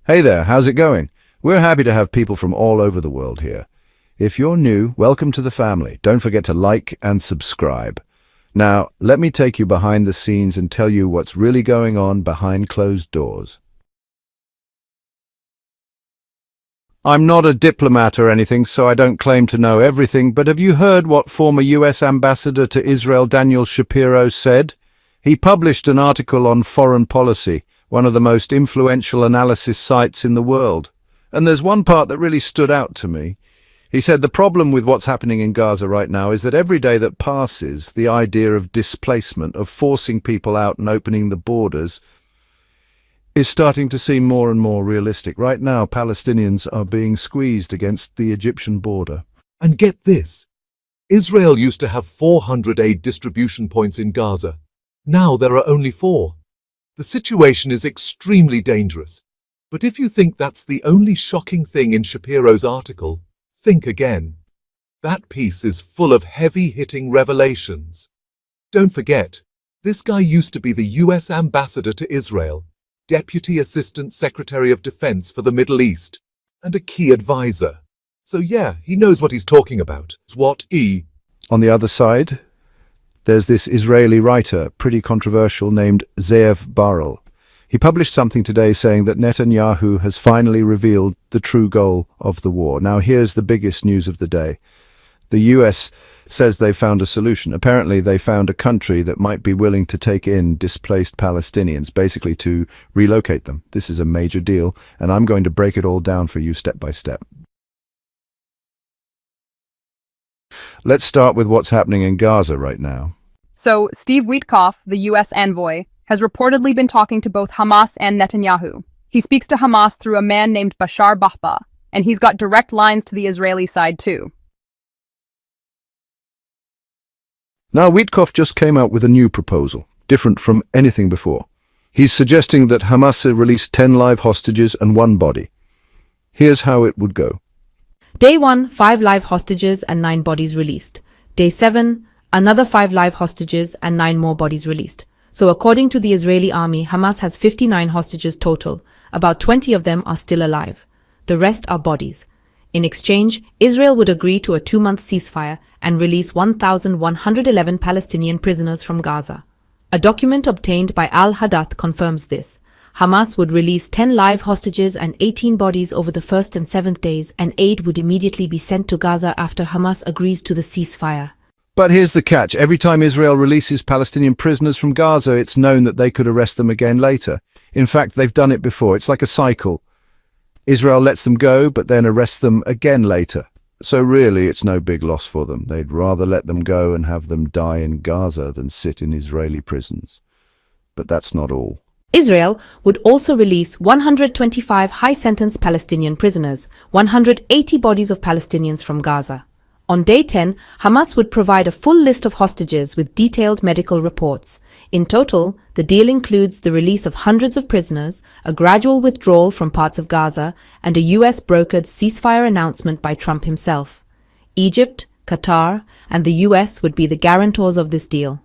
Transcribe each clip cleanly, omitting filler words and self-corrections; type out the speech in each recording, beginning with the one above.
Hey there, how's it going? We're happy to have people from all over the world here. If you're new, welcome to the family. Don't forget to like and subscribe. Now, let me take you behind the scenes and tell you what's really going on behind closed doors. I'm not a diplomat or anything, so I don't claim to know everything, but have you heard what former US Ambassador to Israel Dan Shapiro said? He published an article on foreign policy, one of the most influential analysis sites in the world. And there's one part that really stood out to me. He said the problem with what's happening in Gaza right now is that every day that passes, the idea of displacement, of forcing people out and opening the borders, is starting to seem more and more realistic. Right now, Palestinians are being squeezed against the Egyptian border. And get this, Israel used to have 400 aid distribution points in Gaza. Now there are only 4. The situation is extremely dangerous. But if you think that's the only shocking thing in Shapiro's article, think again. That piece is full of heavy-hitting revelations. Don't forget, this guy used to be the US Ambassador to Israel, Deputy Assistant Secretary of Defense for the Middle East, and a key advisor. So yeah, he knows what he's talking about. On the other side, there's this Israeli writer, pretty controversial, named Zeev Barel. He published something today saying that Netanyahu has finally revealed the true goal of the war. Now here's the biggest news of the day. The US says they found a solution. Apparently they found a country that might be willing to take in displaced Palestinians, basically to relocate them. This is a major deal, and I'm going to break it all down for you step by step. Let's start with what's happening in Gaza right now. So, Steve Witkoff, the U.S. envoy, has reportedly been talking to both Hamas and Netanyahu. He speaks to Hamas through a man named Bashar Bahba, and he's got direct lines to the Israeli side too. Now, Witkoff just came out with a new proposal, different from anything before. He's suggesting that Hamas release 10 live hostages and 1 body. Here's how it would go. Day 1, 5 live hostages and 9 bodies released. Day 7, another 5 live hostages and 9 more bodies released. So according to the Israeli army, Hamas has 59 hostages total. About 20 of them are still alive. The rest are bodies. In exchange, Israel would agree to a 2-month ceasefire and release 1,111 Palestinian prisoners from Gaza. A document obtained by Al-Hadath confirms this. Hamas would release 10 live hostages and 18 bodies over the 1st and 7th days, and aid would immediately be sent to Gaza after Hamas agrees to the ceasefire. But here's the catch. Every time Israel releases Palestinian prisoners from Gaza, it's known that they could arrest them again later. In fact, they've done it before. It's like a cycle. Israel lets them go, but then arrests them again later. So really, it's no big loss for them. They'd rather let them go and have them die in Gaza than sit in Israeli prisons. But that's not all. Israel would also release 125 high-sentence Palestinian prisoners, 180 bodies of Palestinians from Gaza. On day 10, Hamas would provide a full list of hostages with detailed medical reports. In total, the deal includes the release of hundreds of prisoners, a gradual withdrawal from parts of Gaza, and a US-brokered ceasefire announcement by Trump himself. Egypt, Qatar, and the US would be the guarantors of this deal.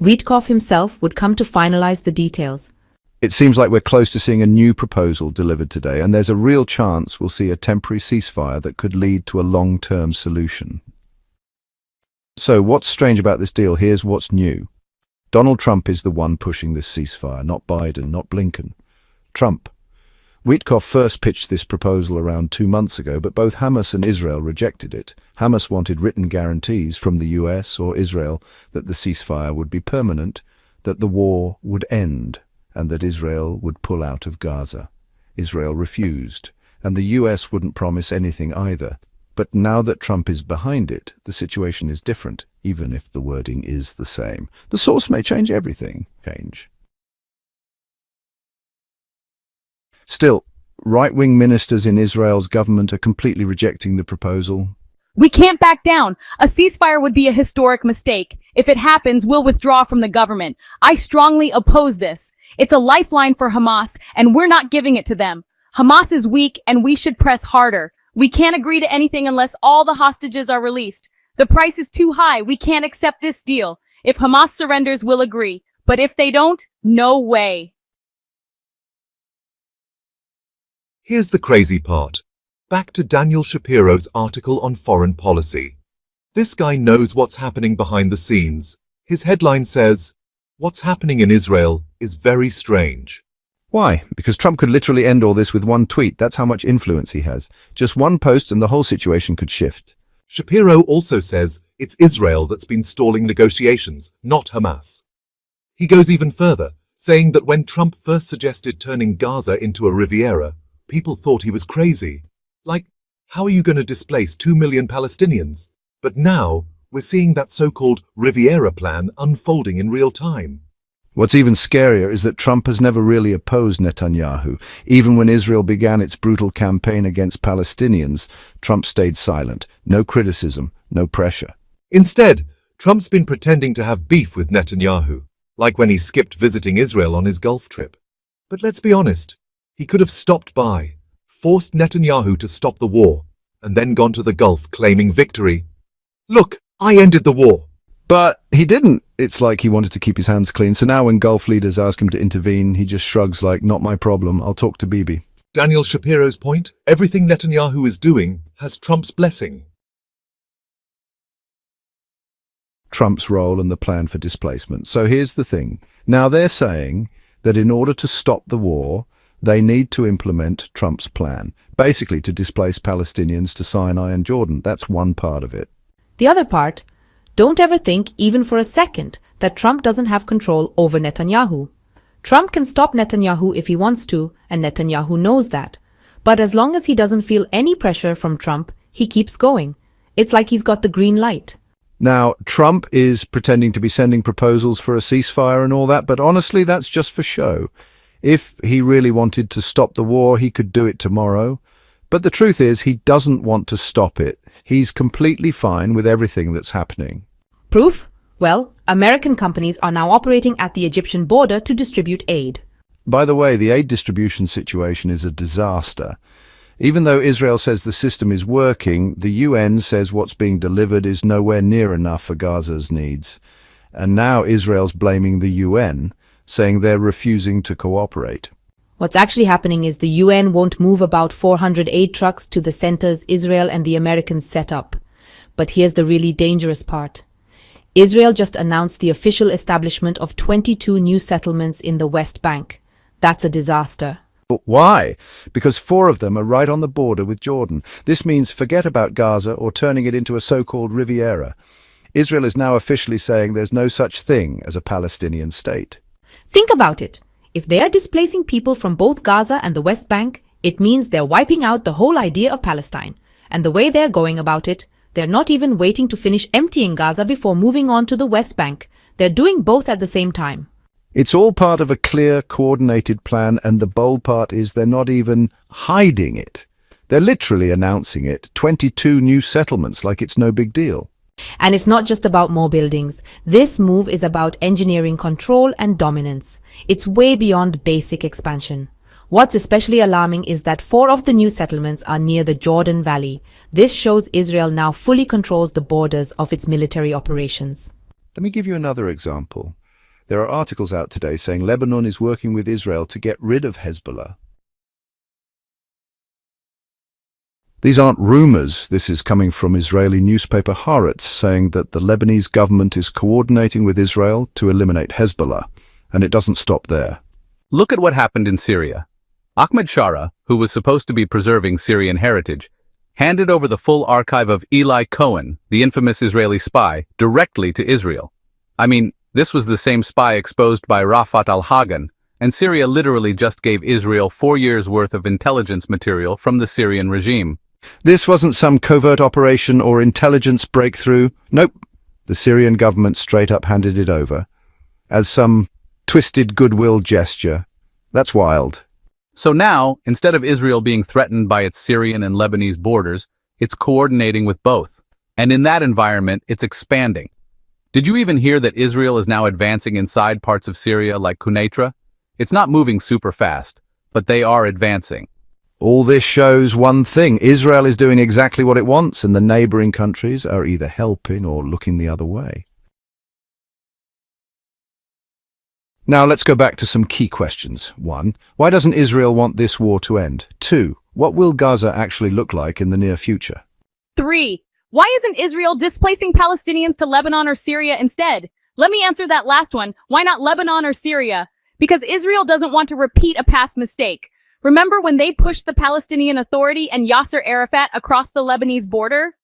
Witkoff himself would come to finalize the details. It seems like we're close to seeing a new proposal delivered today, and there's a real chance we'll see a temporary ceasefire that could lead to a long-term solution. So what's strange about this deal? Here's what's new. Donald Trump is the one pushing this ceasefire, not Biden, not Blinken. Trump. Witkoff first pitched this proposal around 2 months ago, but both Hamas and Israel rejected it. Hamas wanted written guarantees from the US or Israel that the ceasefire would be permanent, that the war would end, and that Israel would pull out of Gaza. Israel refused, and the US wouldn't promise anything either. But now that Trump is behind it, the situation is different, even if the wording is the same. The source may change everything. Still, right-wing ministers in Israel's government are completely rejecting the proposal. We can't back down. A ceasefire would be a historic mistake. If it happens, we'll withdraw from the government. I strongly oppose this. It's a lifeline for Hamas, and we're not giving it to them. Hamas is weak, and we should press harder. We can't agree to anything unless all the hostages are released. The price is too high. We can't accept this deal. If Hamas surrenders, we'll agree. But if they don't, no way. Here's the crazy part. Back to Daniel Shapiro's article on foreign policy. This guy knows what's happening behind the scenes. His headline says, "What's happening in Israel is very strange." Why? Because Trump could literally end all this with one tweet. That's how much influence he has. Just one post and the whole situation could shift. Shapiro also says it's Israel that's been stalling negotiations, not Hamas. He goes even further, saying that when Trump first suggested turning Gaza into a Riviera, people thought he was crazy. Like, how are you going to displace 2 million Palestinians? But now, we're seeing that so-called Riviera plan unfolding in real time. What's even scarier is that Trump has never really opposed Netanyahu. Even when Israel began its brutal campaign against Palestinians, Trump stayed silent. No criticism, no pressure. Instead, Trump's been pretending to have beef with Netanyahu, like when he skipped visiting Israel on his Gulf trip. But let's be honest, he could have stopped by, forced Netanyahu to stop the war, and then gone to the Gulf claiming victory. "Look, I ended the war." But he didn't. It's like he wanted to keep his hands clean. So now when Gulf leaders ask him to intervene, he just shrugs like, "Not my problem, I'll talk to Bibi." Daniel Shapiro's point, everything Netanyahu is doing has Trump's blessing. Trump's role and the plan for displacement. So here's the thing. Now they're saying that in order to stop the war, they need to implement Trump's plan, basically to displace Palestinians to Sinai and Jordan. That's one part of it. The other part, don't ever think, even for a second, that Trump doesn't have control over Netanyahu. Trump can stop Netanyahu if he wants to, and Netanyahu knows that. But as long as he doesn't feel any pressure from Trump, he keeps going. It's like he's got the green light. Now, Trump is pretending to be sending proposals for a ceasefire and all that, but honestly, that's just for show. If he really wanted to stop the war, he could do it tomorrow. But the truth is, he doesn't want to stop it. He's completely fine with everything that's happening. Proof? Well, American companies are now operating at the Egyptian border to distribute aid. By the way, the aid distribution situation is a disaster. Even though Israel says the system is working, the UN says what's being delivered is nowhere near enough for Gaza's needs. And now Israel's blaming the UN, saying they're refusing to cooperate. What's actually happening is the UN won't move about 400 aid trucks to the centers Israel and the Americans set up. But here's the really dangerous part. Israel just announced the official establishment of 22 new settlements in the West Bank. That's a disaster. But why? Because 4 of them are right on the border with Jordan. This means forget about Gaza or turning it into a so-called Riviera. Israel is now officially saying there's no such thing as a Palestinian state. Think about it. If they are displacing people from both Gaza and the West Bank, it means they're wiping out the whole idea of Palestine. And the way they're going about it, they're not even waiting to finish emptying Gaza before moving on to the West Bank. They're doing both at the same time. It's all part of a clear, coordinated plan, and the bold part is they're not even hiding it. They're literally announcing it. 22 new settlements, like it's no big deal. And it's not just about more buildings. This move is about engineering control and dominance. It's way beyond basic expansion. What's especially alarming is that 4 of the new settlements are near the Jordan Valley. This shows Israel now fully controls the borders of its military operations. Let me give you another example. There are articles out today saying Lebanon is working with Israel to get rid of Hezbollah. These aren't rumors. This is coming from Israeli newspaper Haaretz, saying that the Lebanese government is coordinating with Israel to eliminate Hezbollah. And it doesn't stop there. Look at what happened in Syria. Ahmed Shara, who was supposed to be preserving Syrian heritage, handed over the full archive of Eli Cohen, the infamous Israeli spy, directly to Israel. I mean, this was the same spy exposed by Rafat al-Hagan, and Syria literally just gave Israel 4 years' worth of intelligence material from the Syrian regime. This wasn't some covert operation or intelligence breakthrough. Nope. The Syrian government straight up handed it over as some twisted goodwill gesture. That's wild. So now, instead of Israel being threatened by its Syrian and Lebanese borders, it's coordinating with both. And in that environment, it's expanding. Did you even hear that Israel is now advancing inside parts of Syria like Quneitra? It's not moving super fast, but they are advancing. All this shows one thing. Israel is doing exactly what it wants, and the neighboring countries are either helping or looking the other way. Now let's go back to some key questions. 1. Why doesn't Israel want this war to end? 2. What will Gaza actually look like in the near future? 3. Why isn't Israel displacing Palestinians to Lebanon or Syria instead? Let me answer that last one. Why not Lebanon or Syria? Because Israel doesn't want to repeat a past mistake. Remember when they pushed the Palestinian Authority and Yasser Arafat across the Lebanese border?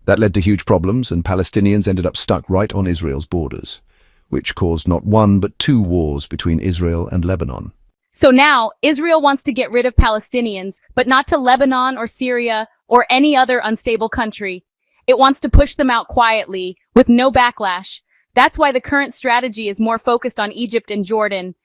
That led to huge problems, and Palestinians ended up stuck right on Israel's borders, which caused not one but two wars between Israel and Lebanon. So now, Israel wants to get rid of Palestinians, but not to Lebanon or Syria or any other unstable country. It wants to push them out quietly, with no backlash. That's why the current strategy is more focused on Egypt and Jordan,